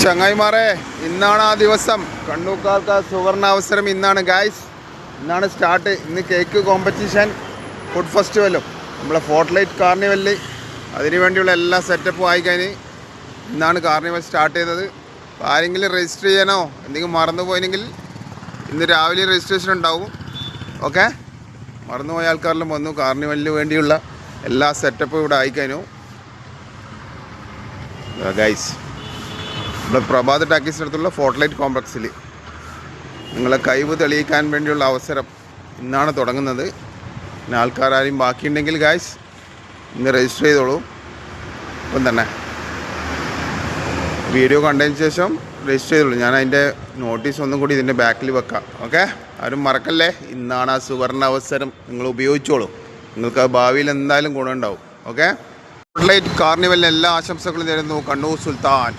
ചങ്ങായിമാരെ, ഇന്നാണ് ആ ദിവസം. കണ്ണൂർക്കാർക്ക് സുവർണാവസരം ഇന്നാണ് ഗായ്സ്. ഇന്നാണ് സ്റ്റാർട്ട്. ഇന്ന് കേക്ക് കോമ്പറ്റീഷൻ, ഫുഡ് ഫെസ്റ്റിവലും നമ്മളെ ഫോർട്ട്ലൈറ്റ് കാർണിവലിൽ അതിനു വേണ്ടിയുള്ള എല്ലാ സെറ്റപ്പും ആയിക്കഴിഞ്ഞ് ഇന്നാണ് കാർണിവൽ സ്റ്റാർട്ട് ചെയ്തത്. ആരെങ്കിലും രജിസ്റ്റർ ചെയ്യാനോ എന്തെങ്കിലും മറന്നു പോയെങ്കിൽ ഇന്ന് രാവിലെ രജിസ്ട്രേഷൻ ഉണ്ടാവും. ഓക്കെ, മറന്നുപോയ ആൾക്കാരെല്ലാം വന്നു. കാർണിവലിന് വേണ്ടിയുള്ള എല്ലാ സെറ്റപ്പും ഇവിടെ ആയിക്കഴിഞ്ഞു ഗൈസ്. ഇവിടെ പ്രഭാത് ടാക്കീസിനടുത്തുള്ള ഫോർട്ട്ലൈറ്റ് കോംപ്ലക്സിൽ നിങ്ങളെ കഴിവ് തെളിയിക്കാൻ വേണ്ടിയുള്ള അവസരം ഇന്നാണ് തുടങ്ങുന്നത്. പിന്നെ ആൾക്കാരും ബാക്കിയുണ്ടെങ്കിൽ ഗൈസ് ഇന്ന് രജിസ്റ്റർ ചെയ്തോളൂ. ഇപ്പം തന്നെ വീഡിയോ കണ്ടതിന് ശേഷം രജിസ്റ്റർ ചെയ്തോളൂ. ഞാൻ അതിൻ്റെ നോട്ടീസ് ഒന്നും കൂടി ഇതിൻ്റെ ബാക്കിൽ വെക്കാം. ഓക്കെ, ആരും മറക്കല്ലേ. ഇന്നാണ് ആ സുവർണ അവസരം, നിങ്ങൾ ഉപയോഗിച്ചോളൂ. നിങ്ങൾക്ക് ആ ഭാവിയിൽ എന്തായാലും ഗുണമുണ്ടാവും. ഓക്കെ, ഫോർട്ട്ലൈറ്റ് കാർണിവലിന് എല്ലാ ആശംസകളും നേരുന്നു കണ്ണൂർ സുൽത്താൻ.